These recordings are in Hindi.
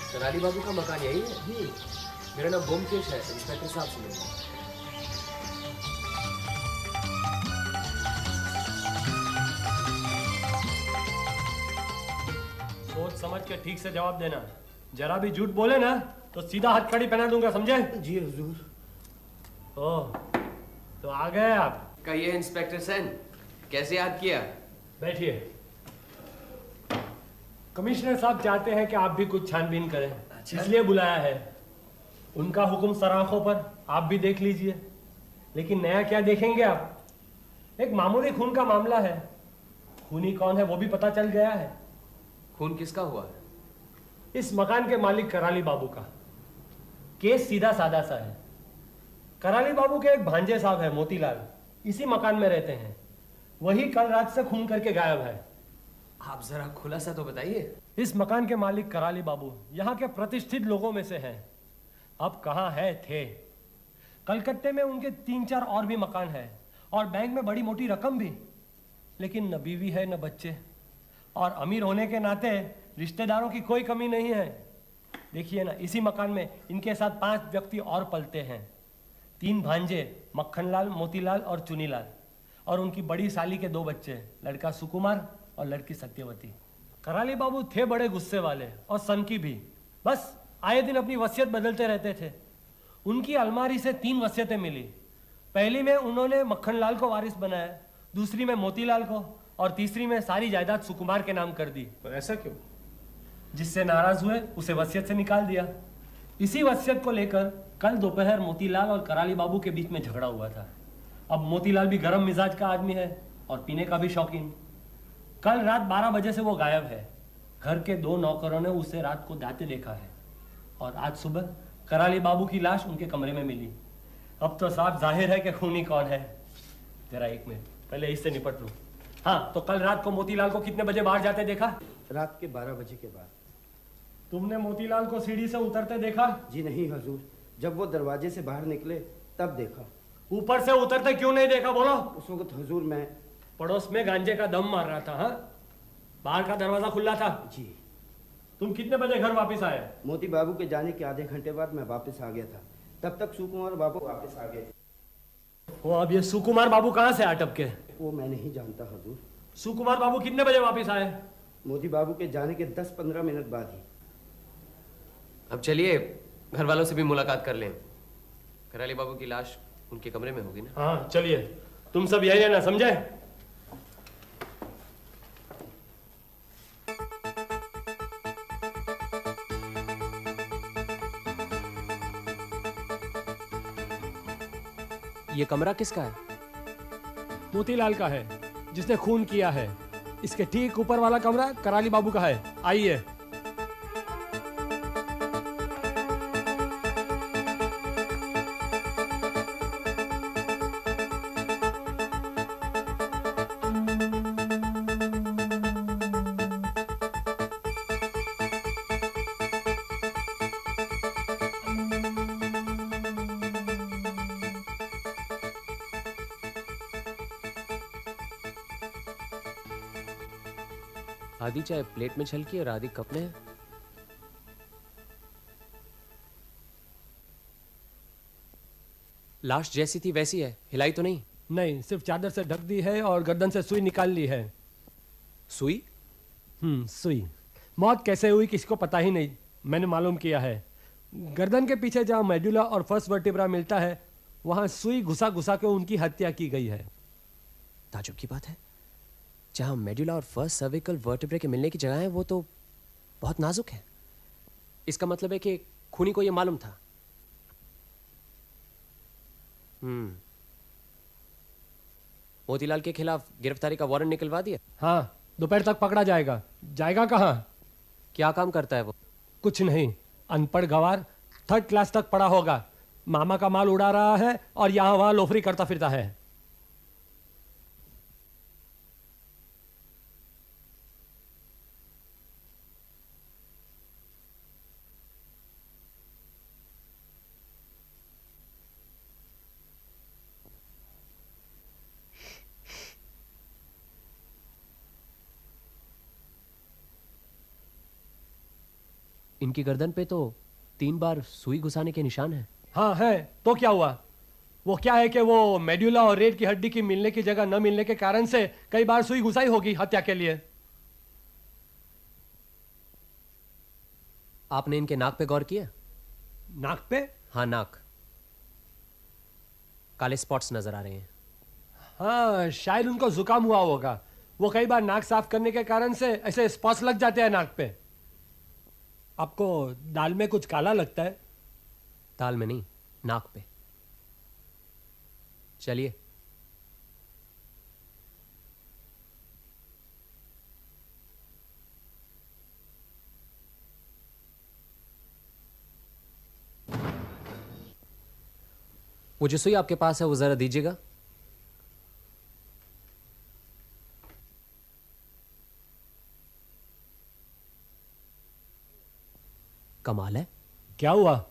कराली बाबू का मकान यही है जी। मेरा नाम ब्योमकेश है, इंस्पेक्टर साहब से मिलना। सोच समझ के ठीक से जवाब देना। जरा भी झूठ बोले ना तो सीधा हथकड़ी पहना दूंगा, समझे? जी हुजूर। ओह, तो आ गए आप। कहिए इंस्पेक्टर सेन, कैसे याद किया? बैठिए। कमिश्नर साहब चाहते हैं कि आप भी कुछ छानबीन करें, इसलिए बुलाया है। उनका हुक्म सराखों पर, आप भी देख लीजिए। लेकिन नया क्या देखेंगे आप? एक मामूली खून का मामला है। खूनी कौन है वो भी पता चल गया है। खून किसका हुआ है? इस मकान के मालिक कराली बाबू का। केस सीधा साधा सा है। कराली बाबू के एक भांजे साहब है मोतीलाल, इसी मकान में रहते हैं। वही कल रात से खून करके गायब है। आप जरा खुलासा तो बताइए। इस मकान के मालिक कराली बाबू यहाँ के प्रतिष्ठित लोगों में से हैं। अब कहाँ है थे। कलकत्ते में उनके 3-4 और भी मकान हैं और बैंक में बड़ी मोटी रकम भी। लेकिन न बीवी है न बच्चे, और अमीर होने के नाते रिश्तेदारों की कोई कमी नहीं है। देखिए ना, इसी मकान में इनके साथ 5 व्यक्ति और पलते हैं। 3 भांजे, मक्खनलाल, मोतीलाल और चुनीलाल, और उनकी बड़ी साली के 2 बच्चे, लड़का सुकुमार और लड़की सत्यवती। कराली बाबू थे बड़े गुस्से वाले और सनकी भी। बस आए दिन अपनी वसीयत बदलते रहते थे। उनकी अलमारी से 3 वसीयतें मिली। पहली में उन्होंने मक्खनलाल को वारिस बनाया, दूसरी में मोतीलाल को, और तीसरी में सारी जायदाद सुकुमार के नाम कर दी। तो ऐसा क्यों? जिससे नाराज हुए उसे वसीयत से निकाल दिया। इसी वसीयत को लेकर कल दोपहर मोतीलाल और कराली बाबू के बीच में झगड़ा हुआ था। अब मोतीलाल भी गर्म मिजाज का आदमी है और पीने का भी शौकीन। कल रात 12 बजे से वो गायब है। घर के 2 नौकरों ने उसे रात को दाते देखा है, और आज सुबह कराली बाबू की लाश उनके कमरे में मिली। अब तो साफ जाहिर है कि खूनी कौन है। जरा 1 मिनट, पहले इससे निपट लूं। हाँ, तो कल रात को मोतीलाल को कितने बजे बाहर जाते देखा? रात के 12 बजे के बाद। तुमने मोतीलाल को सीढ़ी से उतरते देखा? जी नहीं हुजूर, जब वो दरवाजे से बाहर निकले तब देखा। ऊपर से उतरते क्यों नहीं देखा, बोलो? उस वक्त हुजूर मैं पड़ोस में गांजे का दम मार रहा था। हाँ, बाहर का दरवाजा खुला था। जी। तुम कितने बजे घर वापस आए? मोती बाबू के जाने के आधे घंटे बाद मैं वापस आ गया था। तब तक सुकुमार बाबू वापस आ गए। वो अब ये सुकुमार बाबू कहाँ से अटक के? वो मैं नहीं जानता हुजूर। सुकुमार बाबू कितने बजे वापस आए? मोती बाबू के जाने के 10-15 मिनट बाद ही। अब चलिए घर वालों से भी मुलाकात कर लें। कराली बाबू की लाश उनके कमरे में होगी ना? हाँ चलिए, तुम सब यही है ना, समझे? ये कमरा किसका है? मोतीलाल का है, जिसने खून किया है। इसके ठीक ऊपर वाला कमरा कराली बाबू का है। आइए। आधी चाय प्लेट में छलकी और आधी कप में है। लाश जैसी थी वैसी है, हिलाई तो नहीं? नहीं, सिर्फ चादर से ढक दी है और गर्दन से सुई निकाल ली है। सुई? सुई। मौत कैसे हुई किसी को पता ही नहीं। मैंने मालूम किया है। गर्दन के पीछे जहाँ मेडुला और फर्स्ट वर्टिब्रा मिलता है, वहां सुई घुसा घुसा के उनकी हत्या की गई है। ताजुब की बात है, जहां मेडुला और फर्स्ट सर्विकल वर्टिब्रे के मिलने की जगह है वो तो बहुत नाजुक है। इसका मतलब है कि खूनी को यह मालूम था। मोतीलाल के खिलाफ गिरफ्तारी का वारंट निकलवा दिया? हाँ, दोपहर तक पकड़ा जाएगा। जाएगा कहाँ? क्या काम करता है वो? कुछ नहीं, अनपढ़ गवार, 3rd क्लास तक पढ़ा होगा। मामा का माल उड़ा रहा है और यहाँ वहां लोफरी करता फिरता है। इनकी गर्दन पे तो 3 बार सुई घुसाने के निशान हैं। हाँ है, तो क्या हुआ? वो क्या है कि वो मेड्यूला और रीढ़ की हड्डी की मिलने की जगह न मिलने के कारण से कई बार सुई घुसाई होगी हत्या के लिए। आपने इनके नाक पे गौर किया? नाक पे? हाँ, नाक। काले स्पॉट्स नजर आ रहे हैं। हाँ, शायद उनको जुकाम हुआ होगा। वो कई बार नाक साफ करने के कारण से ऐसे स्पॉट्स लग जाते हैं नाक पे। आपको दाल में कुछ काला लगता है? दाल में नहीं, नाक पे। चलिए। वो जो सुई आपके पास है वो जरा दीजिएगा। कमाल है। क्या हुआ?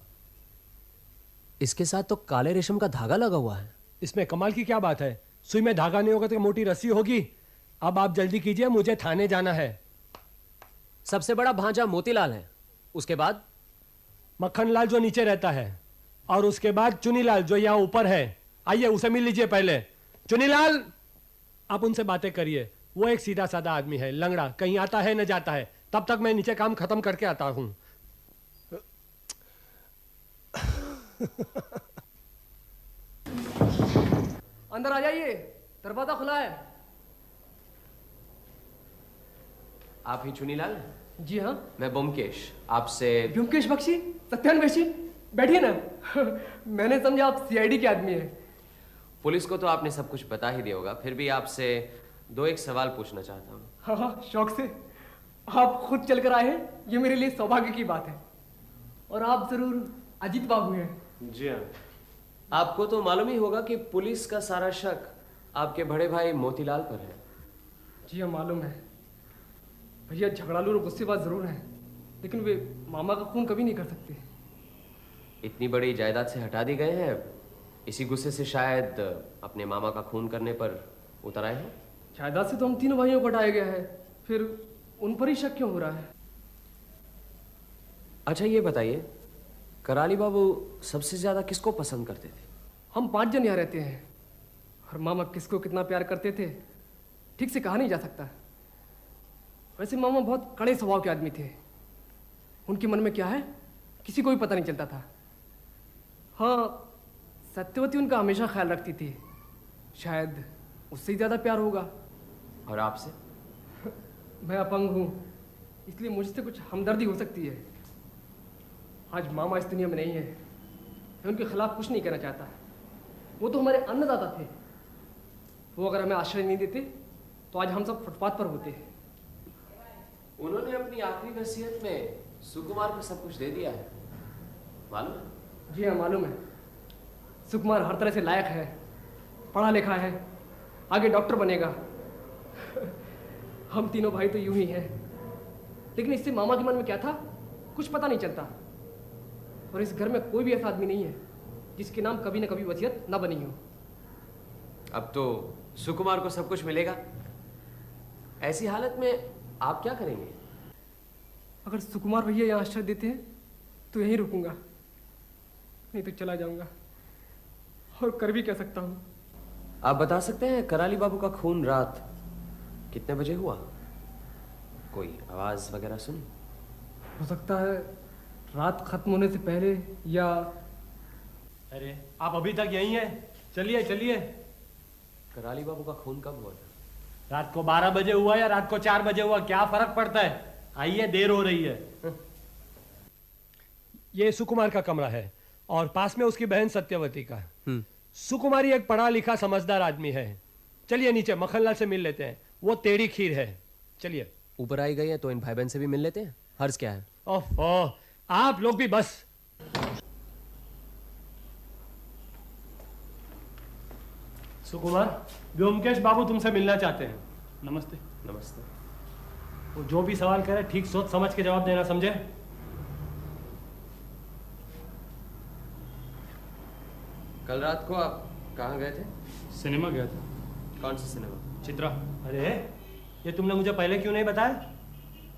इसके साथ तो काले रेशम का धागा लगा हुआ है। इसमें कमाल की क्या बात है? सुई में धागा नहीं होगा तो मोटी रस्सी होगी। अब आप जल्दी कीजिए, मुझे थाने जाना है। सबसे बड़ा भांजा मोतीलाल है, उसके बाद मक्खनलाल जो नीचे रहता है, और उसके बाद चुनीलाल जो यहाँ ऊपर है। आइए उसे मिल लीजिए पहले। चुनीलाल, आप उनसे बातें करिए। वो एक सीधा साधा आदमी है, लंगड़ा, कहीं आता है न जाता है। तब तक मैं नीचे काम खत्म करके आता हूं। अंदर आ जाइए, दरवाजा खुला है। आप ही चुनीलाल? जी हाँ, मैं ब्योमकेश, आपसे। ब्योमकेश बख्शी, सत्यान बख्शी, बैठिए ना। मैंने समझा आप सीआईडी के आदमी हैं। पुलिस को तो आपने सब कुछ बता ही दिया होगा, फिर भी आपसे 2-1 सवाल पूछना चाहता हूँ। हाँ हाँ, शौक से। आप खुद चलकर आए हैं, ये मेरे लिए सौभाग्य की बात है। और आप जरूर अजीत बाबू हैं? जी हाँ। आपको तो मालूम ही होगा कि पुलिस का सारा शक आपके बड़े भाई मोतीलाल पर है। जी हाँ, मालूम है। भैया झगड़ालू और गुस्सेबाज जरूर हैं, लेकिन वे मामा का खून कभी नहीं कर सकते। इतनी बड़ी जायदाद से हटा दी गए हैं, इसी गुस्से से शायद अपने मामा का खून करने पर उतर आए हैं। जायदाद से तो हम तीनों भाइयों को हटाया गया है, फिर उन पर ही शक क्यों हो रहा है? अच्छा ये बताइए, कराली बाबू सबसे ज्यादा किसको पसंद करते थे? हम 5 जन यहाँ रहते हैं, और मामा किसको कितना प्यार करते थे ठीक से कहा नहीं जा सकता। वैसे मामा बहुत कड़े स्वभाव के आदमी थे। उनके मन में क्या है किसी को भी पता नहीं चलता था। हाँ, सत्यवती उनका हमेशा ख्याल रखती थी, शायद उससे ही ज़्यादा प्यार होगा। और आपसे? मैं अपंग हूँ, इसलिए मुझसे कुछ हमदर्दी हो सकती है। आज मामा इस दुनिया में नहीं है, मैं उनके खिलाफ कुछ नहीं कहना चाहता। वो तो हमारे अन्नदाता थे। वो अगर हमें आश्रय नहीं देते तो आज हम सब फुटपाथ पर होते। उन्होंने अपनी आखिरी वसीयत में सुकुमार को सब कुछ दे दिया है, मालूम है? जी हाँ, मालूम है। सुकुमार हर तरह से लायक है, पढ़ा लिखा है, आगे डॉक्टर बनेगा। हम तीनों भाई तो यूं ही हैं, लेकिन इससे मामा के मन में क्या था कुछ पता नहीं चलता। और इस घर में कोई भी ऐसा आदमी नहीं है जिसके नाम कभी न कभी वसीयत न बनी हो। अब तो सुकुमार को सब कुछ मिलेगा। ऐसी हालत में आप क्या करेंगे? अगर सुकुमार भैया यहाँ आश्रय देते हैं तो यहीं रुकूंगा, नहीं तो चला जाऊंगा। और कर भी कह सकता हूँ। आप बता सकते हैं कराली बाबू का खून रात कितने बजे हुआ? कोई आवाज वगैरह सुनी? हो सकता है रात खत्म होने से पहले, या अरे आप अभी तक यहीं हैं? चलिए चलिए। कराली बाबू का खून कब हुआ था? रात को 12 बजे हुआ या रात को 4 बजे हुआ, क्या फर्क पड़ता है? आइए, देर हो रही है। ये सुकुमार का कमरा है और पास में उसकी बहन सत्यवती का। सुकुमारी एक पढ़ा लिखा समझदार आदमी है। चलिए नीचे मक्खनलाल से मिल लेते हैं, वो टेढ़ी खीर है। चलिए। ऊपर आई गई है तो इन भाई बहन से भी मिल लेते हैं, हर्ज क्या है? ओह, आप लोग भी बस। सुकुमार, व्योमकेश बाबू तुमसे मिलना चाहते हैं। नमस्ते। नमस्ते। वो जो भी सवाल करे ठीक सोच समझ के जवाब देना, समझे? कल रात को आप कहाँ गए थे? सिनेमा गया था। कौन सा सिनेमा? चित्रा। अरे ये तुमने मुझे पहले क्यों नहीं बताया?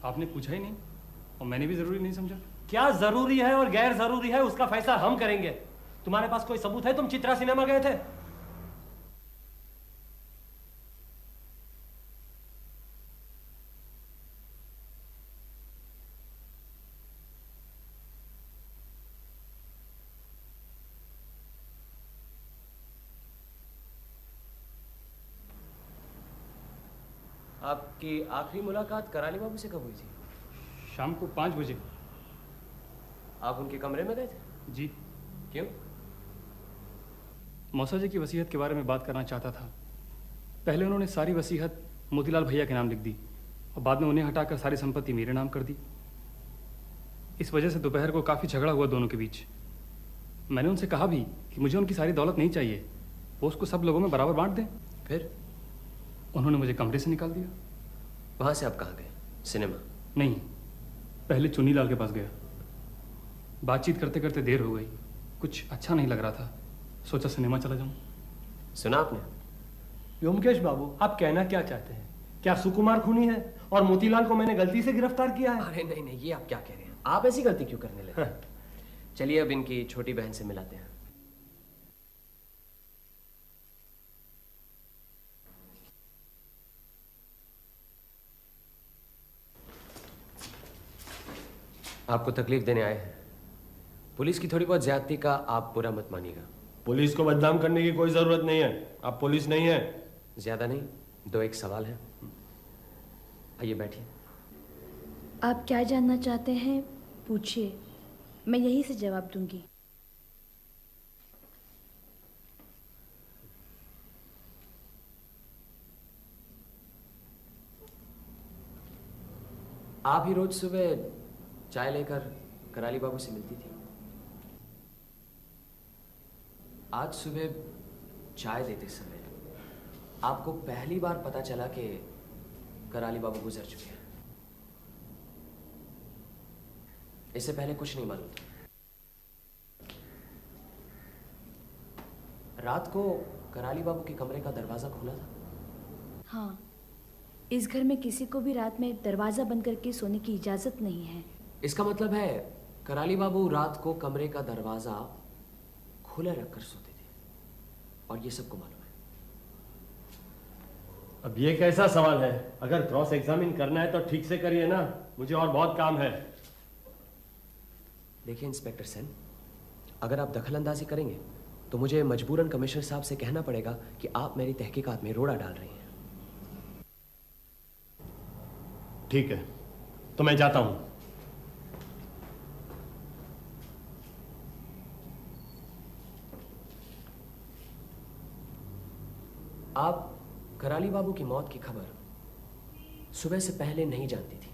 आपने पूछा ही नहीं और मैंने भी ज़रूरी नहीं समझा। क्या जरूरी है और गैर जरूरी है उसका फैसला हम करेंगे। तुम्हारे पास कोई सबूत है तुम चित्रा सिनेमा गए थे? आपकी आखिरी मुलाकात कराली बाबू से कब हुई थी? शाम को 5 बजे। आप उनके कमरे में गए थे? जी। क्यों? मौसा जी की वसीयत के बारे में बात करना चाहता था। पहले उन्होंने सारी वसीयत मोतीलाल भैया के नाम लिख दी और बाद में उन्हें हटाकर सारी संपत्ति मेरे नाम कर दी। इस वजह से दोपहर को काफ़ी झगड़ा हुआ दोनों के बीच। मैंने उनसे कहा भी कि मुझे उनकी सारी दौलत नहीं चाहिए, वो उसको सब लोगों में बराबर बांट दें। फिर? उन्होंने मुझे कमरे से निकाल दिया। वहाँ से आप कहाँ गए? सिनेमा? नहीं, पहले चुन्नीलाल के पास गया। बातचीत करते करते देर हो गई, कुछ अच्छा नहीं लग रहा था, सोचा सिनेमा चला जाऊं। सुना आपने? व्योमकेश बाबू, आप कहना क्या चाहते हैं? क्या सुकुमार खूनी है और मोतीलाल को मैंने गलती से गिरफ्तार किया है? अरे नहीं नहीं, ये आप क्या कह रहे हैं? आप ऐसी गलती क्यों करने लगे? चलिए अब इनकी छोटी बहन से मिलाते हैं। आपको तकलीफ देने आए हैं। पुलिस की थोड़ी बहुत ज्यादती का आप बुरा मत मानिएगा। पुलिस को बदनाम करने की कोई जरूरत नहीं है, आप पुलिस नहीं है। ज्यादा नहीं, 2-1 सवाल है। आइए बैठिए। आप क्या जानना चाहते हैं पूछिए, मैं यही से जवाब दूंगी। आप ही रोज सुबह चाय लेकर कराली बाबू से मिलती थी। आज सुबह चाय देते समय आपको पहली बार पता चला कि कराली बाबू गुजर चुके हैं। इससे पहले कुछ नहीं मालूम था। रात को कराली बाबू के कमरे का दरवाजा खुला था? हाँ, इस घर में किसी को भी रात में दरवाजा बंद करके सोने की इजाजत नहीं है। इसका मतलब है कराली बाबू रात को कमरे का दरवाजा खुला रखकर सोते थे और ये सबको मालूम है। अब ये कैसा सवाल है? अगर क्रॉस एग्जामिन करना है तो ठीक से करिए ना, मुझे और बहुत काम है। देखिए इंस्पेक्टर सेन, अगर आप दखलंदाजी करेंगे तो मुझे मजबूरन कमिश्नर साहब से कहना पड़ेगा कि आप मेरी तहकीकात में रोड़ा डाल रही हैं। ठीक है, तो मैं जाता हूं। आप कराली बाबू की मौत की खबर सुबह से पहले नहीं जानती थी।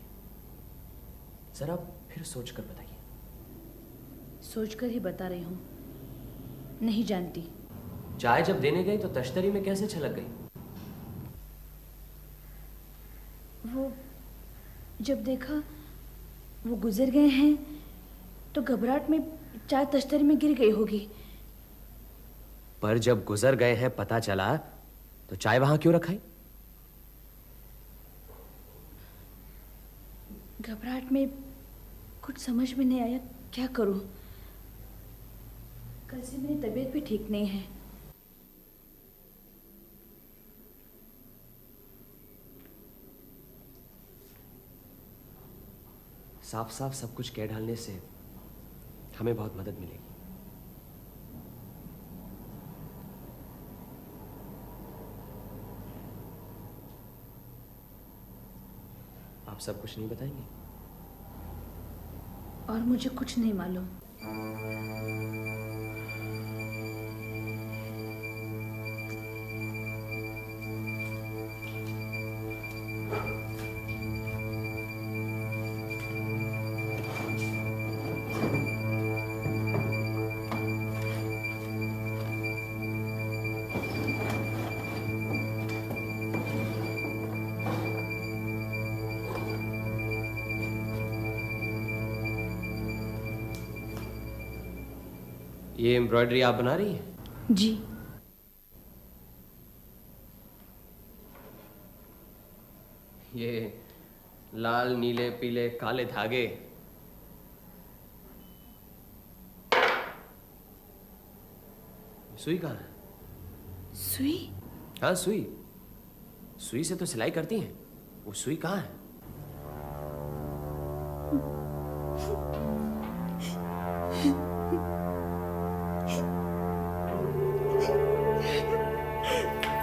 जरा फिर सोचकर बताइए। सोचकर ही बता रही हूँ, नहीं जानती। चाय जब देने गई तो तश्तरी में कैसे छलक गई? वो जब देखा वो गुजर गए हैं तो घबराहट में चाय तश्तरी में गिर गई होगी। पर जब गुजर गए हैं पता चला तो चाय वहां क्यों रखाई? घबराहट में कुछ समझ में नहीं आया, क्या करूं। कल से मेरी तबीयत भी ठीक नहीं है। साफ साफ सब कुछ कह डालने से हमें बहुत मदद मिलेगी। आप सब कुछ नहीं बताएंगे? और मुझे कुछ नहीं मालूम। ये एम्ब्रॉयडरी आप बना रही हैं? जी। ये लाल नीले पीले काले धागे सुई कहाँ है? सुई? हाँ सुई। सुई से तो सिलाई करती हैं। वो सुई कहाँ है?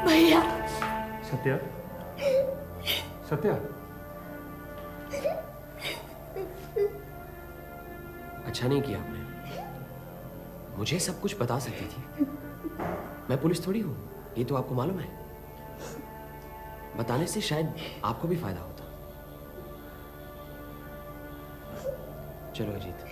भैया। सत्या, सत्या, अच्छा नहीं किया आपने। मुझे सब कुछ बता सकती थी। मैं पुलिस थोड़ी हूं, ये तो आपको मालूम है। बताने से शायद आपको भी फायदा होता। चलो अजीत।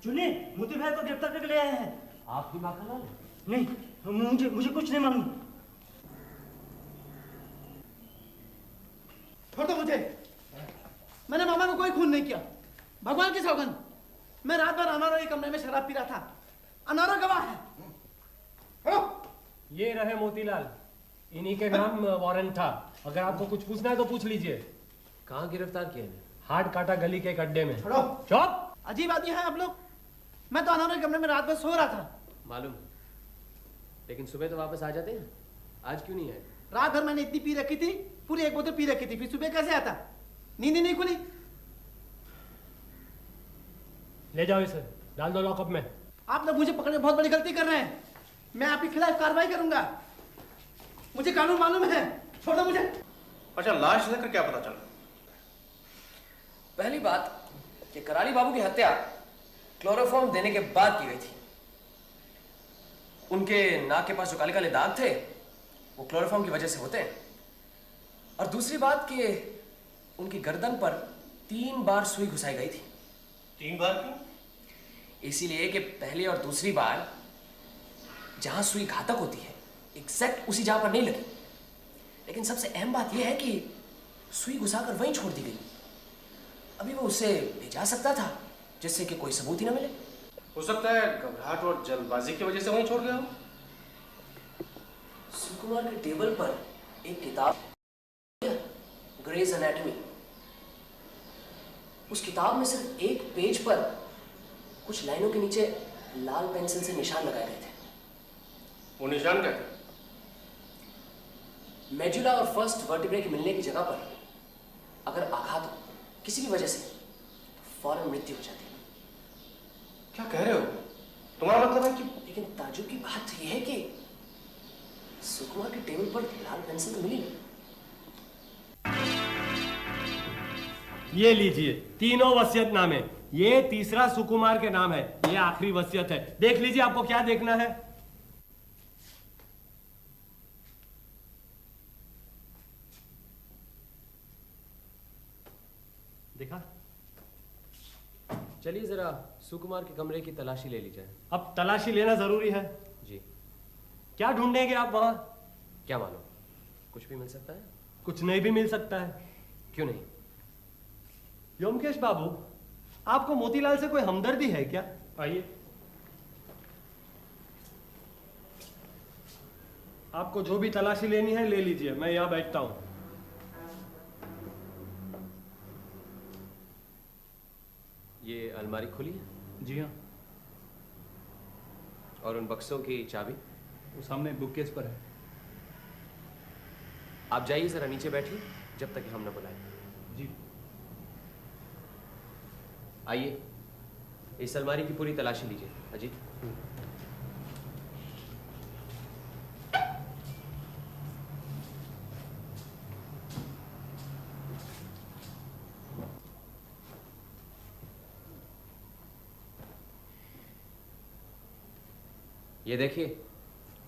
चुन्नी, मोती भाई को गिरफ्तार करके ले आए हैं। आप ही माखन लाल? नहीं, मुझे कुछ नहीं मालूम। छोड़ दो मुझे। मैंने मामा को कोई खून नहीं किया। भगवान की सौगंध। मैं रात भर अनारो के कमरे में शराब पी रहा था। अनारो गवाह है। हेलो। ये रहे मोतीलाल, इन्हीं के नाम वारंट था। अगर आपको कुछ पूछना है तो पूछ लीजिए। कहाँ गिरफ्तार किए हैं? हार्ड काटा गली के एक अड्डे में। छोड़ो। चुप। अजीब आदमी है आप लोग। मैं तो अनारो के कमरे में रात भर सो रहा था। मालूम, लेकिन सुबह तो वापस आ जाते हैं। आज क्यों नहीं आए? रात भर मैंने इतनी पी रखी थी, पूरी एक बोतल पी रखी थी, फिर सुबह कैसे आता? नींद ही नहीं खुली। ले जाओ इसे, डाल दो लॉकअप में। आप लोग मुझे पकड़ने बहुत बड़ी गलती कर रहे हैं। मैं आपके खिलाफ कार्रवाई करूंगा। मुझे कानून मालूम है। छोड़ दो मुझे। अच्छा, लाश लेकर क्या पता चला? पहली बात कि कराली बाबू की हत्या क्लोरोफॉर्म देने के बाद की गई थी। उनके नाक के पास जो काले काले दाग थे वो क्लोरोफॉर्म की वजह से होते हैं। और दूसरी बात कि उनकी गर्दन पर 3 बार सुई घुसाई गई थी। 3 बार क्यों? इसीलिए कि पहली और दूसरी बार जहां सुई घातक होती है एग्जैक्ट उसी जगह पर नहीं लगी। लेकिन सबसे अहम बात यह है कि सुई घुसाकर वहीं छोड़ दी गई। अभी वो उसे ले जा सकता था जिससे कि कोई सबूत ही ना मिले। हो सकता है घबराहट और जल्दबाजी की वजह से वहीं छोड़ गया हो। सुकुमार के टेबल पर एक किताब, ग्रेज एनाटॉमी। उस किताब में सिर्फ एक पेज पर कुछ लाइनों के नीचे लाल पेंसिल से निशान लगाए गए थे। वो निशान क्या थे? मेडुला और फर्स्ट वर्टिब्रे के मिलने की जगह पर अगर आघात हो किसी भी वजह से तो फौरन मृत्यु हो जाती है। क्या कह रहे हो? तुम्हारा मतलब है कि... लेकिन ताजुब की बात यह है कि सुकुमार के टेबल पर लाल पेंसिल तो मिली नहीं। ये लीजिए, तीनों वसीयतनामे। ये तीसरा सुकुमार के नाम है, ये आखिरी वसीयत है। देख लीजिए आपको क्या देखना है। देखा? चलिए जरा सुकुमार के कमरे की तलाशी ले ली जाए। अब तलाशी लेना जरूरी है। जी। क्या ढूंढेंगे आप वहां? क्या मालूम, कुछ भी मिल सकता है। कुछ नहीं भी मिल सकता है। क्यों नहीं? व्योमकेश बाबू, आपको मोतीलाल से कोई हमदर्दी है क्या? आइए। आपको जो भी तलाशी लेनी है ले लीजिए, मैं यहां बैठता हूं। ये अलमारी खुली है? जी हाँ। और उन बक्सों की चाबी? वो सामने बुककेस पर है। आप जाइए जरा नीचे बैठिए जब तक कि हम न बुलाएं। जी। आइए, इस अलमारी की पूरी तलाशी लीजिए अजीत। ये देखिए,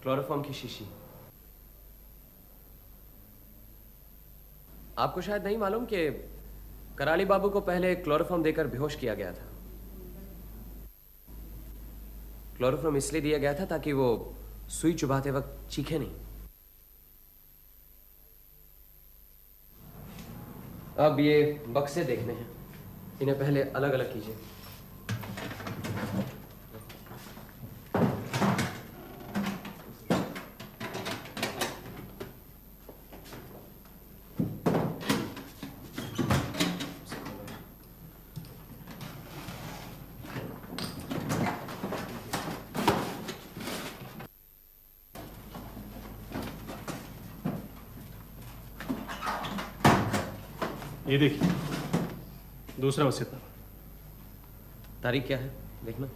क्लोरोफॉर्म की शीशी। आपको शायद नहीं मालूम कि कराली बाबू को पहले क्लोरोफॉर्म देकर बेहोश किया गया था। क्लोरोफॉर्म इसलिए दिया गया था ताकि वो सुई चुभाते वक्त चीखे नहीं। अब ये बक्से देखने हैं, इन्हें पहले अलग अलग कीजिए। ये देखिए, दूसरा वसीयतनामा। तारीख क्या है देखना।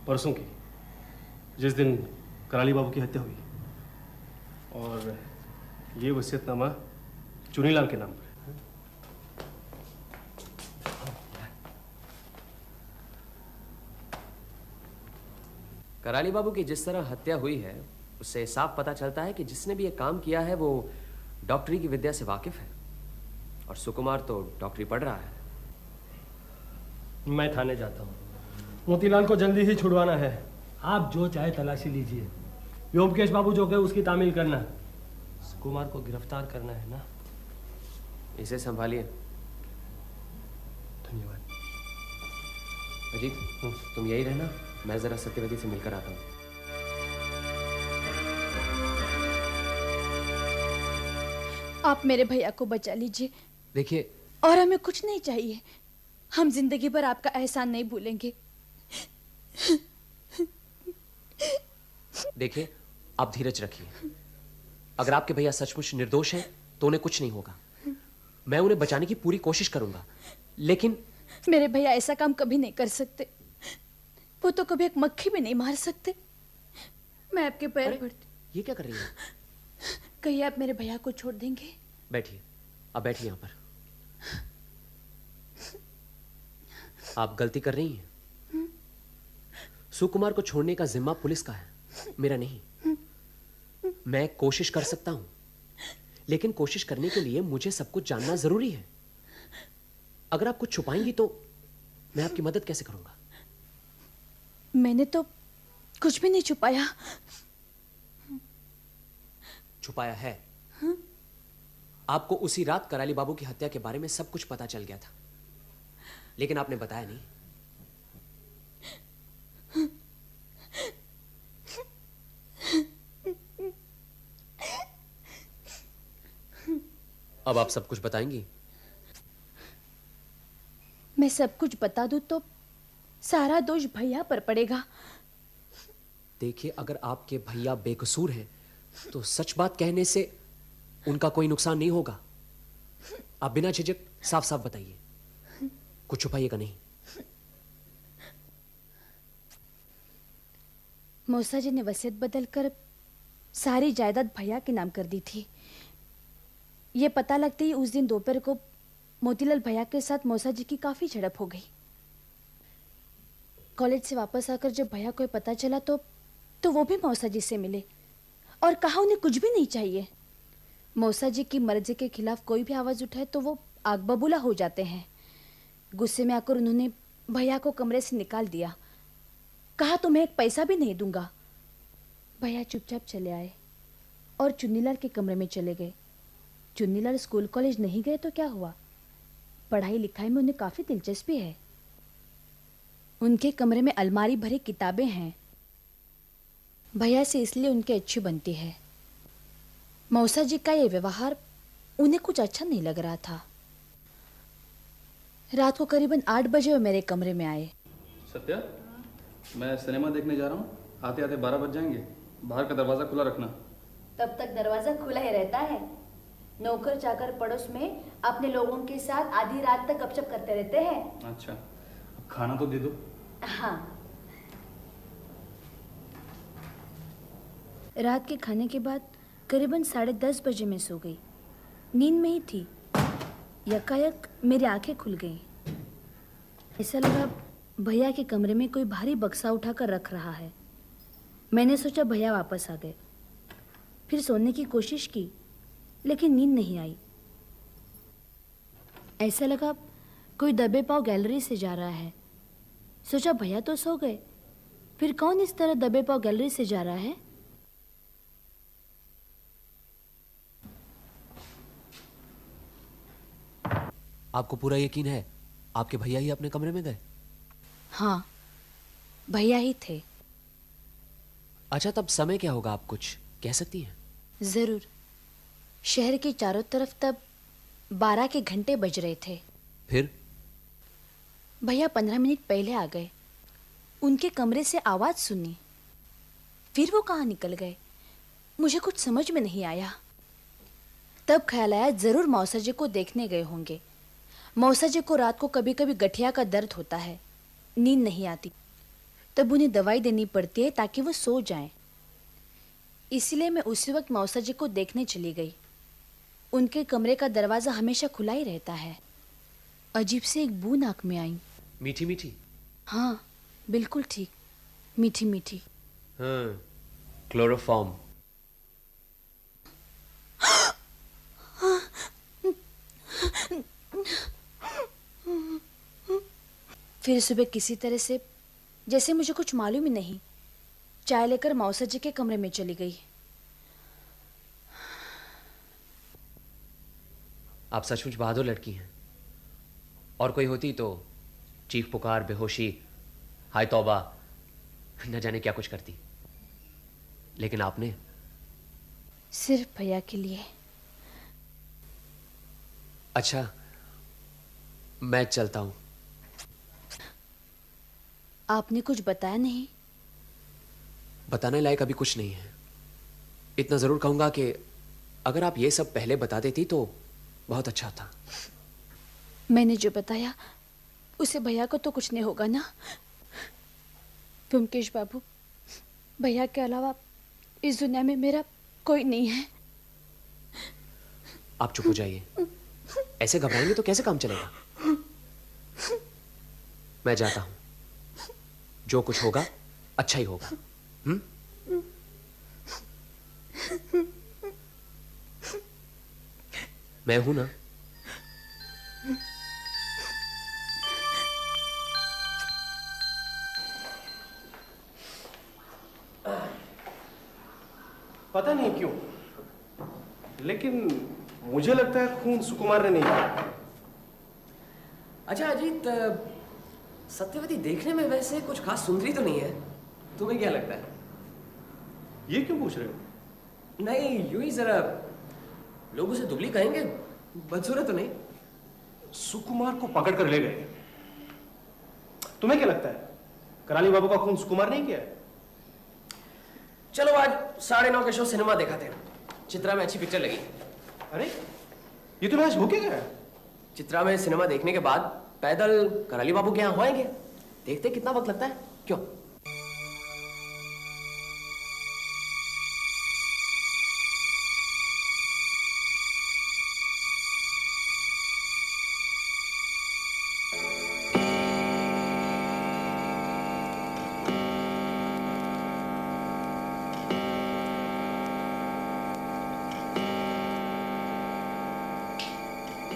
परसों की, जिस दिन कराली बाबू की हत्या हुई। और ये वसीयतनामा चुनीलाल के नाम पर है। कराली बाबू की जिस तरह हत्या हुई है उससे साफ पता चलता है कि जिसने भी ये काम किया है वो डॉक्टरी की विद्या से वाकिफ है, और सुकुमार तो डॉक्टरी पढ़ रहा है। मैं थाने जाता हूँ। मोतीलाल को जल्दी ही छुड़वाना है। आप जो चाहे तलाशी लीजिए। व्योमकेश बाबू जो कहे उसकी तामील करना। सुकुमार को गिरफ्तार करना है ना। इसे संभालिए। धन्यवाद। अजीत, तुम यही रहना, मैं जरा सत्यवती से मिलकर आता हूँ। आप मेरे भैया को बचा लीजिए। देखिए, और हमें कुछ नहीं चाहिए। हम जिंदगी भर आपका एहसान नहीं भूलेंगे। देखिए, आप धीरज रखिए। अगर आपके भैया सचमुच निर्दोष हैं तो उन्हें कुछ नहीं होगा। मैं उन्हें बचाने की पूरी कोशिश करूंगा, लेकिन मेरे भैया ऐसा काम कभी नहीं कर सकते। वो तो कभी एक मक्खी भी नहीं मार सकते। मैं आपके पैर पड़ती। ये क्या कर रही है? कहिए आप मेरे भैया को छोड़ देंगे? बैठिए, अब बैठिए यहाँ पर। आप गलती कर रही हैं। सुकुमार को छोड़ने का जिम्मा पुलिस का है, मेरा नहीं। मैं कोशिश कर सकता हूं, लेकिन कोशिश करने के लिए मुझे सब कुछ जानना जरूरी है। अगर आप कुछ छुपाएंगी तो मैं आपकी मदद कैसे करूंगा? मैंने तो कुछ भी नहीं छुपाया। छुपाया है। आपको उसी रात कराली बाबू की हत्या के बारे में सब कुछ पता चल गया था, लेकिन आपने बताया नहीं। अब आप सब कुछ बताएंगी? मैं सब कुछ बता दूं तो सारा दोष भैया पर पड़ेगा। देखिए, अगर आपके भैया बेकसूर हैं तो सच बात कहने से उनका कोई नुकसान नहीं होगा। आप बिना झिझक साफ साफ बताइए, कुछ छुपाइएगा नहीं। मौसा जी ने वसीयत बदलकर सारी जायदाद भैया के नाम कर दी थी। ये पता लगते ही उस दिन दोपहर को मोतीलाल भैया के साथ मौसा जी की काफी झड़प हो गई। कॉलेज से वापस आकर जब भैया को पता चला तो वो भी मौसा जी से मिले और कहा उन्हें कुछ भी नहीं चाहिए। मौसा जी की मर्जी के खिलाफ कोई भी आवाज उठाए तो वो आग बबूला हो जाते हैं। गुस्से में आकर उन्होंने भैया को कमरे से निकाल दिया। कहा तुम्हें एक पैसा भी नहीं दूंगा। भैया चुपचाप चले आए और चुन्नीलाल के कमरे में चले गए। चुन्नीलाल स्कूल कॉलेज नहीं गए तो क्या हुआ? पढ़ाई लिखाई में उन्हें काफी दिलचस्पी है। उनके कमरे में अलमारी भरी किताबें हैं। भैया से इसलिए उनकी अच्छी बनती है। मौसा जी का ये व्यवहार उन्हें कुछ अच्छा नहीं लग रहा था। रात को करीबन 8 बजे वो मेरे कमरे में आए। सत्या, मैं सिनेमा देखने जा रहा हूँ, आते आते 12 बज जाएंगे। बाहर का दरवाजा खुला रखना। तब तक दरवाजा खुला ही रहता है। नौकर चाकर पड़ोस में अपने लोगों के साथ आधी रात तक गपशप करते रहते हैं। अच्छा, अब खाना तो दे दो। हाँ। रात के खाने के बाद करीबन 10:30 बजे मैं सो गई। नींद में ही थी। यकायक मेरी आंखें खुल गईं। ऐसा लगा भैया के कमरे में कोई भारी बक्सा उठाकर रख रहा है। मैंने सोचा भैया वापस आ गए। फिर सोने की कोशिश की, लेकिन नींद नहीं आई। ऐसा लगा कोई दबे पांव गैलरी से जा रहा है। सोचा भैया तो सो गए, फिर कौन इस तरह दबे पांव गैलरी से जा रहा है? आपको पूरा यकीन है आपके भैया ही अपने कमरे में गए? हाँ, भैया ही थे। अच्छा, तब समय क्या होगा, आप कुछ कह सकती हैं? जरूर। शहर के चारों तरफ तब 12 के घंटे बज रहे थे। फिर भैया 15 मिनट पहले आ गए। उनके कमरे से आवाज सुनी, फिर वो कहाँ निकल गए, मुझे कुछ समझ में नहीं आया। तब ख्याल आया जरूर मौसा जी को देखने गए होंगे। मौसा जी को रात को कभी कभी गठिया का दर्द होता है, नींद नहीं आती, तब उन्हें दवाई देनी पड़ती है ताकि वो सो जाएं। इसलिए मैं उसी वक्त मौसा जी को देखने चली गई। उनके कमरे का दरवाजा हमेशा खुला ही रहता है। अजीब से एक बू नाक में आई। मीठी मीठी? हाँ बिल्कुल ठीक, मीठी मीठी। हाँ, क्लोरोफॉर्म। फिर सुबह किसी तरह से, जैसे मुझे कुछ मालूम ही नहीं, चाय लेकर मौसा जी के कमरे में चली गई। आप सचमुच बहादुर लड़की हैं। और कोई होती तो चीख पुकार, बेहोशी, हाय तौबा, न जाने क्या कुछ करती। लेकिन आपने सिर्फ भैया के लिए। अच्छा, मैं चलता हूं। आपने कुछ बताया नहीं? बताने लायक अभी कुछ नहीं है। इतना जरूर कहूंगा कि अगर आप ये सब पहले बता देती तो बहुत अच्छा था। मैंने जो बताया उसे भैया को तो कुछ नहीं होगा ना? ब्योमकेश बाबू, भैया के अलावा इस दुनिया में मेरा कोई नहीं है। आप चुप हो जाइए। ऐसे घबराएंगे तो कैसे काम चलेगा? मैं जाता हूं। जो कुछ होगा अच्छा ही होगा। मैं हूं ना। पता नहीं क्यों, लेकिन मुझे लगता है खून सुकुमार ने नहीं किया। अच्छा अजीत, सत्यवती देखने में वैसे कुछ खास सुंदरी तो नहीं है, तुम्हें क्या लगता है? ये क्यों पूछ रहे हो? नहीं, यूं ही जरा लोग उसे दुबली कहेंगे, बदसूरत तो नहीं। सुकुमार को पकड़ कर ले गए। तुम्हें क्या लगता है कराली बाबू का खून सुकुमार नहीं किया? चलो आज 9:30 के शो सिनेमा देखा थे। चित्रा में अच्छी पिक्चर लगी। अरे ये तो मैच होके गया। चित्रा में सिनेमा देखने के बाद पैदल कराली बाबू के यहाँ होएंगे। देखते कितना वक्त लगता है। क्यों?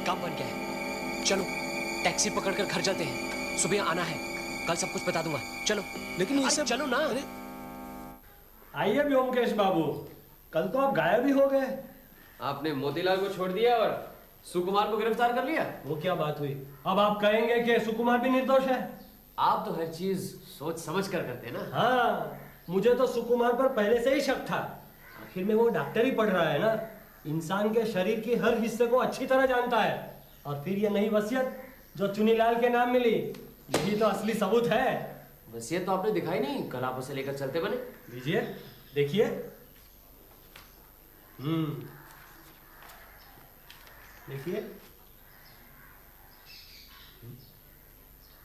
काम बन गया है। चलो टैक्सी पकड़कर घर चलते हैं। सुबह आना है, कल सब कुछ बता दूंगा। चलो। लेकिन ये सब चलो ना। आइए ब्योमकेश बाबू, कल तो आप गायब ही हो गए। आपने मोतीलाल को छोड़ दिया और सुकुमार को गिरफ्तार कर लिया। वो क्या बात हुई? अब आप कहेंगे कि सुकुमार भी निर्दोष है? आप तो हर चीज सोच समझ कर करते हैं ना। हाँ, मुझे तो सुकुमार पर पहले से ही शक था। आखिर में वो डॉक्टर ही पढ़ रहा है ना, इंसान के शरीर के हर हिस्से को अच्छी तरह जानता है। और फिर ये नई वसीयत जो चुनीलाल के नाम मिली, यही तो असली सबूत है। वसीयत तो आपने दिखाई नहीं, कल आप उसे लेकर चलते बने। दीजिए, देखिए। देखिए।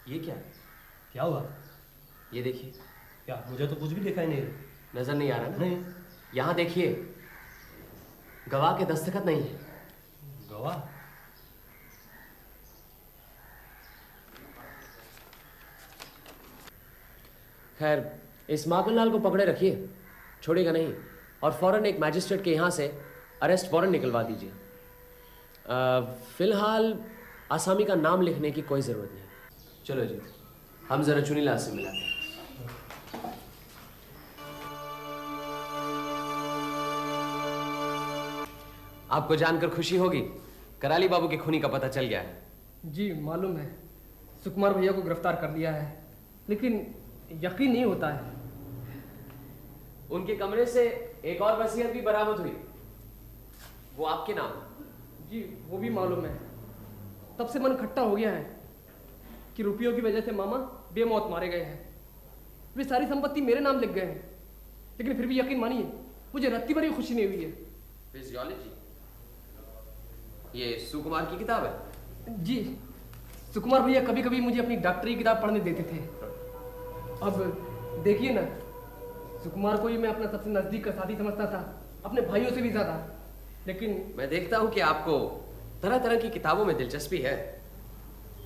ये क्या? क्या हुआ? ये देखिए। क्या? मुझे तो कुछ भी दिखाई नहीं। नजर नहीं आ रहा ना? नहीं। यहाँ देखिए, गवाह के दस्तखत नहीं है। गवाह? खैर, इस माखनलाल को पकड़े रखिए, छोड़ेगा नहीं। और फौरन एक मैजिस्ट्रेट के यहाँ से अरेस्ट वारंट निकलवा दीजिए। फिलहाल आसामी का नाम लिखने की कोई ज़रूरत नहीं। चलो जी, हम ज़रा चुनीलाल से मिलाते हैं। आपको जानकर खुशी होगी, कराली बाबू के खूनी का पता चल गया है। जी मालूम है, सुकुमार भैया को गिरफ्तार कर लिया है, लेकिन यकीन नहीं होता है। उनके कमरे से एक और वसीयत भी बरामद हुई, वो आपके नाम। जी वो भी मालूम है। तब से मन खट्टा हो गया है कि रुपयों की वजह से मामा बेमौत मारे गए हैं। वे सारी संपत्ति मेरे नाम लिख गए हैं, लेकिन फिर भी यकीन मानिए मुझे रत्ती भर भी खुशी नहीं हुई है। फिजियोलॉजी? ये सुकुमार की किताब है? जी, सुकुमार भैया कभी कभी मुझे अपनी डॉक्टरी की किताब पढ़ने देते थे। अब देखिए ना, सुकुमार को ही मैं अपना सबसे नजदीक का साथी समझता था, अपने भाइयों से भी ज्यादा। लेकिन मैं देखता हूँ कि आपको तरह तरह की किताबों में दिलचस्पी है,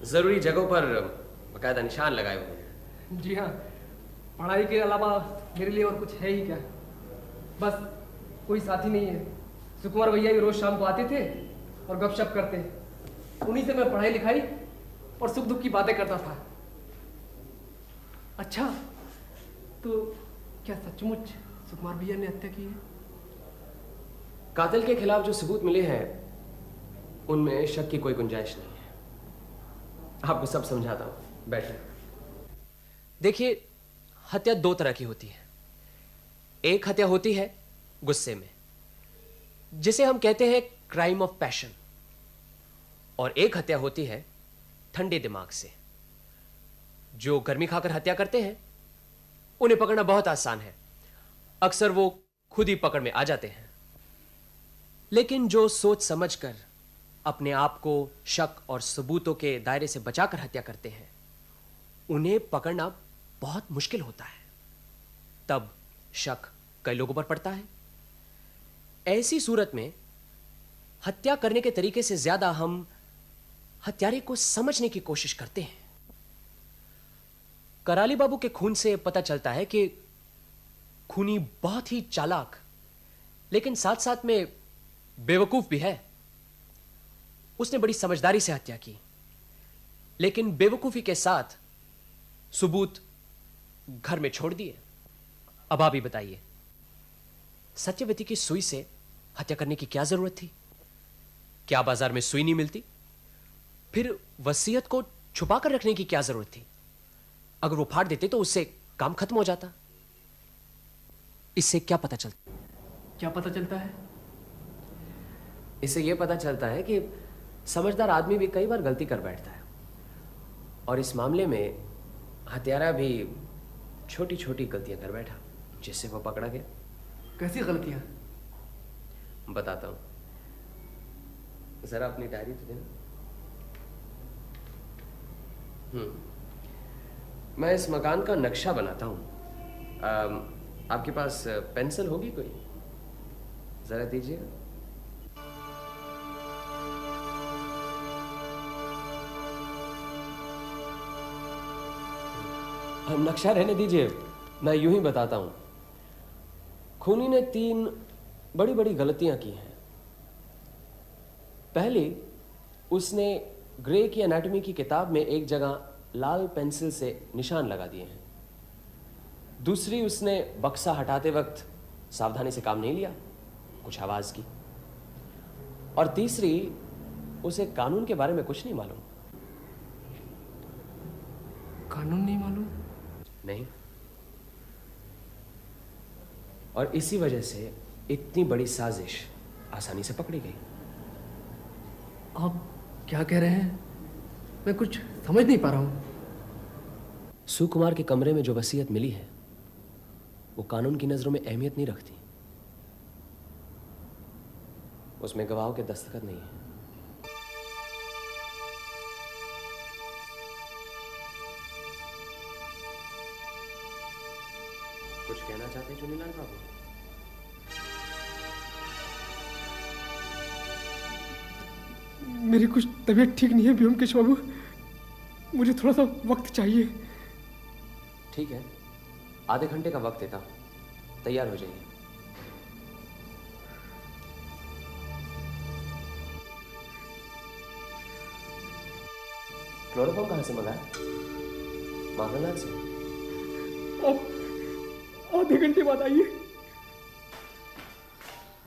जरूरी जगहों पर बकायदा निशान लगाए हुए हैं। जी हाँ, पढ़ाई के अलावा मेरे लिए और कुछ है ही क्या। बस कोई साथी नहीं है। सुकुमार भैया भी रोज शाम को आते थे और गपशप करते, उन्हीं से मैं पढ़ाई लिखाई और सुख दुख की बातें करता था। अच्छा, तो क्या सचमुच सुकुमार भैया ने हत्या की है? कातिल के खिलाफ जो सबूत मिले हैं उनमें शक की कोई गुंजाइश नहीं है। आपको सब समझाता हूं, बैठिए। देखिए, हत्या दो तरह की होती है। एक हत्या होती है गुस्से में, जिसे हम कहते हैं क्राइम ऑफ पैशन, और एक हत्या होती है ठंडे दिमाग से। जो गर्मी खाकर हत्या करते हैं उन्हें पकड़ना बहुत आसान है, अक्सर वो खुद ही पकड़ में आ जाते हैं। लेकिन जो सोच समझकर अपने आप को शक और सबूतों के दायरे से बचाकर हत्या करते हैं, उन्हें पकड़ना बहुत मुश्किल होता है। तब शक कई लोगों पर पड़ता है। ऐसी सूरत में हत्या करने के तरीके से ज्यादा हम हत्यारे को समझने की कोशिश करते हैं। कराली बाबू के खून से पता चलता है कि खूनी बहुत ही चालाक, लेकिन साथ साथ में बेवकूफ भी है। उसने बड़ी समझदारी से हत्या की, लेकिन बेवकूफी के साथ सबूत घर में छोड़ दिए। अब आप ही बताइए, सत्यवती की सुई से हत्या करने की क्या जरूरत थी? क्या बाजार में सुई नहीं मिलती? फिर वसीयत को छुपा कर रखने की क्या जरूरत थी? अगर वो फाड़ देते तो उससे काम खत्म हो जाता। इससे क्या पता चलता? क्या पता चलता है? इससे यह पता चलता है कि समझदार आदमी भी कई बार गलती कर बैठता है, और इस मामले में हत्यारा भी छोटी छोटी गलतियां कर बैठा, जिससे वो पकड़ा गया। कैसी गलतियां? बताता हूं, जरा अपनी डायरी तो देना। मैं इस मकान का नक्शा बनाता हूं। आपके पास पेंसिल होगी कोई? जरा दीजिएगा। नक्शा रहने दीजिए, मैं यूं ही बताता हूं। खूनी ने 3 बड़ी बड़ी गलतियां की हैं। पहली, उसने ग्रे की एनाटॉमी की किताब में एक जगह लाल पेंसिल से निशान लगा दिए हैं। दूसरी, उसने बक्सा हटाते वक्त सावधानी से काम नहीं लिया, कुछ आवाज की। और तीसरी, उसे कानून के बारे में कुछ नहीं मालूम। कानून नहीं मालूम? नहीं। और इसी वजह से इतनी बड़ी साजिश आसानी से पकड़ी गई। आप क्या कह रहे हैं? मैं कुछ समझ नहीं पा रहा हूं। सुकुमार के कमरे में जो वसीयत मिली है वो कानून की नजरों में अहमियत नहीं रखती। उसमें गवाहों के दस्तखत नहीं है। कुछ कहना चाहते हैं चुनीलाल बाबू? मेरी कुछ तबीयत ठीक नहीं है ब्योमकेश बाबू, मुझे थोड़ा सा वक्त चाहिए। ठीक है, आधे घंटे का वक्त देता हूं, तैयार हो जाइए। क्लोरोफॉर्म कहां से मंगाया? माखनलाल से। आधे घंटे बाद आइए।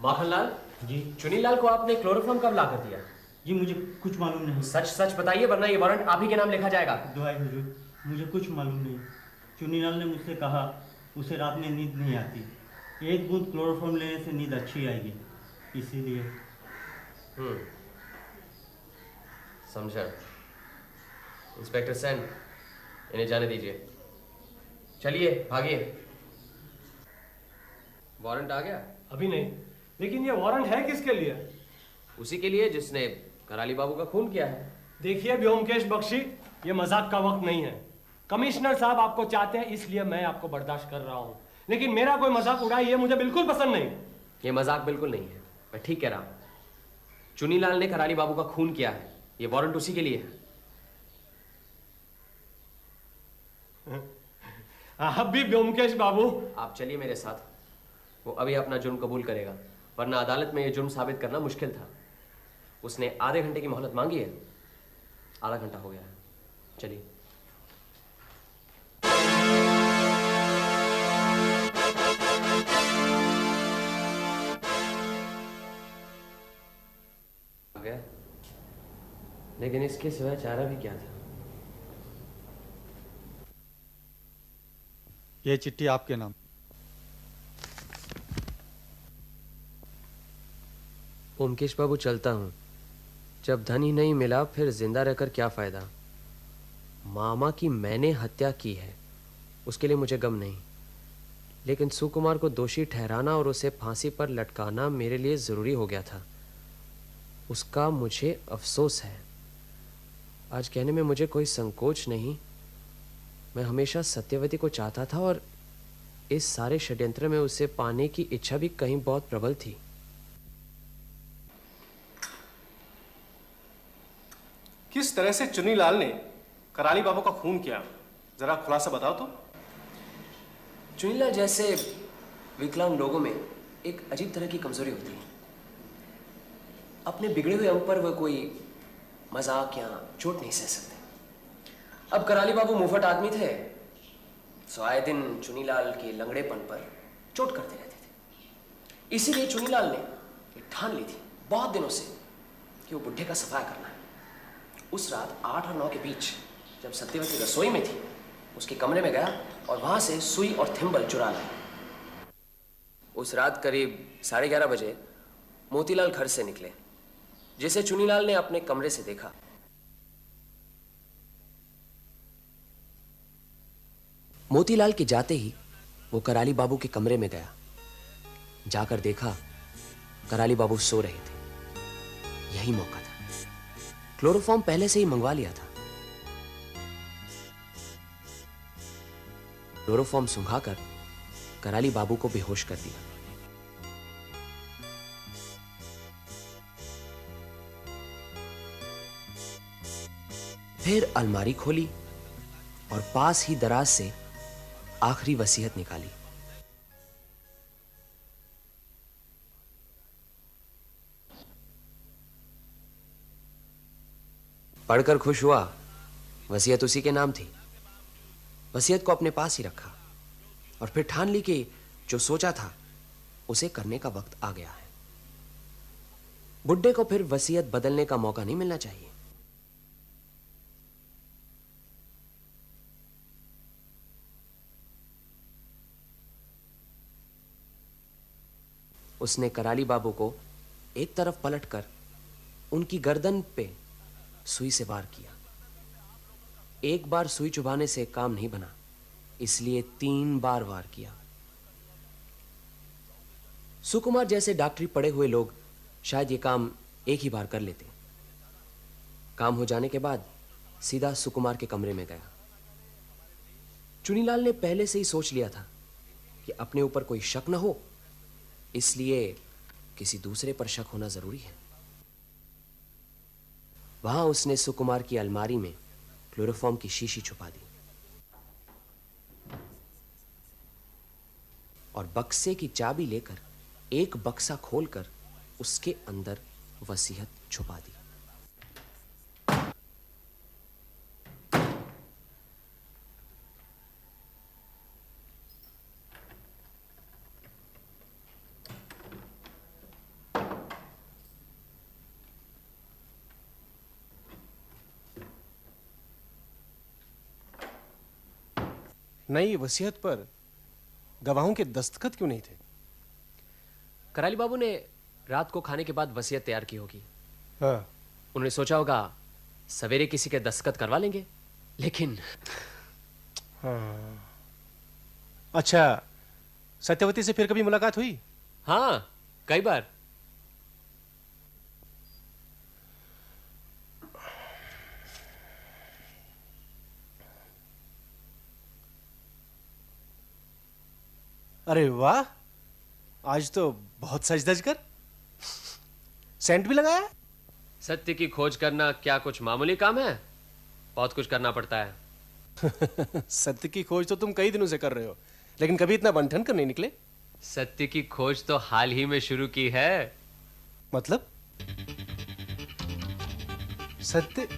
माखनलाल जी चुनीलाल को आपने क्लोरोफॉर्म कब ला कर दिया? जी मुझे कुछ मालूम नहीं। सच सच बताइए, वरना ये वारंट आप ही के नाम लिखा जाएगा। दुआई हुजूर, मुझे कुछ मालूम नहीं। चुनीलाल ने मुझसे कहा उसे रात में नींद नहीं आती, 1 बूंद क्लोरोफॉर्म लेने से नींद अच्छी आएगी, इसीलिए। समझा। इंस्पेक्टर सेन, इन्हें जाने दीजिए। चलिए भागिए। वारंट आ गया? अभी नहीं, लेकिन ये वारंट है किसके लिए? उसी के लिए जिसने कराली बाबू का खून किया है। देखिए व्योमकेश बख्शी, ये मजाक का वक्त नहीं है। कमिश्नर साहब आपको चाहते हैं, इसलिए मैं आपको बर्दाश्त कर रहा हूं, लेकिन मेरा कोई मजाक उड़ाई ये मुझे बिल्कुल पसंद नहीं। ये मजाक बिल्कुल नहीं है, मैं ठीक कह रहा हूं। चुनीलाल ने कराली बाबू का खून किया है, ये वारंट उसी के लिए है। आप भी व्योमकेश बाबू। आप चलिए मेरे साथ, वो अभी अपना जुर्म कबूल करेगा, वरना अदालत में ये जुर्म साबित करना मुश्किल था। उसने आधे घंटे की मोहलत मांगी है, आधा घंटा हो गया है। चलिए। आ गया, लेकिन इसके सिवा चारा भी क्या था? ये चिट्ठी आपके नाम। ओमकेश बाबू, चलता हूं। जब धन ही नहीं मिला फिर जिंदा रहकर क्या फायदा। मामा की मैंने हत्या की है, उसके लिए मुझे गम नहीं, लेकिन सुकुमार को दोषी ठहराना और उसे फांसी पर लटकाना मेरे लिए जरूरी हो गया था। उसका मुझे अफसोस है। आज कहने में मुझे कोई संकोच नहीं। मैं हमेशा सत्यवती को चाहता था और इस सारे षड्यंत्र में उसे पाने की इच्छा भी कहीं बहुत प्रबल थी। किस तरह से चुनीलाल ने कराली बाबू का खून किया, जरा खुलासा बताओ तो। चुनीलाल जैसे विकलांग लोगों में एक अजीब तरह की कमजोरी होती है। अपने बिगड़े हुए अंग पर वह कोई मजाक या चोट नहीं सह सकते। अब कराली बाबू मुफट आदमी थे, सो आए दिन चुनीलाल के लंगड़ेपन पर चोट करते रहते थे। इसीलिए चुनीलाल ने ठान ली थी बहुत दिनों से कि वो बुढ़े का सफाया करना है। उस रात 8 और 9 के बीच जब सत्यवती रसोई में थी, उसके कमरे में गया और वहां से सुई और थिम्बल चुरा लाया। उस रात करीब 11:30 बजे मोतीलाल घर से निकले, जिसे चुनीलाल ने अपने कमरे से देखा। मोतीलाल के जाते ही वो कराली बाबू के कमरे में गया। जाकर देखा कराली बाबू सो रहे थे। यही मौका था। क्लोरोफॉर्म पहले से ही मंगवा लिया था। क्लोरोफॉर्म सुंघाकर कराली बाबू को बेहोश कर दिया। फिर अलमारी खोली और पास ही दराज से आखिरी वसीयत निकाली। पढ़कर खुश हुआ। वसीयत उसी के नाम थी। वसीयत को अपने पास ही रखा और फिर ठान ली कि जो सोचा था उसे करने का वक्त आ गया है। बुड्ढे को फिर वसीयत बदलने का मौका नहीं मिलना चाहिए। उसने कराली बाबू को एक तरफ पलटकर उनकी गर्दन पे सुई से वार किया। एक बार सुई चुभाने से काम नहीं बना, इसलिए 3 बार वार किया। सुकुमार जैसे डॉक्टरी पढ़े हुए लोग शायद ये काम एक ही बार कर लेते। काम हो जाने के बाद सीधा सुकुमार के कमरे में गया। चुनीलाल ने पहले से ही सोच लिया था कि अपने ऊपर कोई शक न हो, इसलिए किसी दूसरे पर शक होना जरूरी है। वहां उसने सुकुमार की अलमारी में क्लोरोफॉर्म की शीशी छुपा दी और बक्से की चाबी लेकर एक बक्सा खोलकर उसके अंदर वसीयत छुपा दी। नई वसीयत पर गवाहों के दस्तखत क्यों नहीं थे? कराली बाबू ने रात को खाने के बाद वसीयत तैयार की होगी। हाँ। उन्होंने सोचा होगा सवेरे किसी के दस्तखत करवा लेंगे, लेकिन हाँ। अच्छा, सत्यवती से फिर कभी मुलाकात हुई? हाँ, कई बार। अरे वाह, आज तो बहुत सज धज कर। सेंट भी लगाया? सत्य की खोज करना क्या कुछ मामूली काम है? बहुत कुछ करना पड़ता है। सत्य की खोज तो तुम कई दिनों से कर रहे हो, लेकिन कभी इतना बन ठन कर नहीं निकले। सत्य की खोज तो हाल ही में शुरू की है। मतलब? सत्य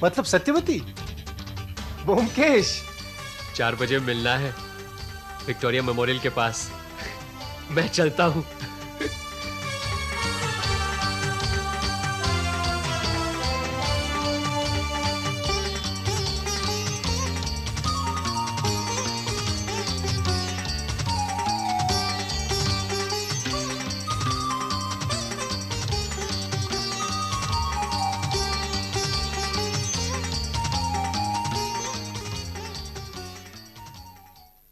मतलब सत्यवती? ब्योमकेश, 4 बजे मिलना है विक्टोरिया मेमोरियल के पास। मैं चलता हूं।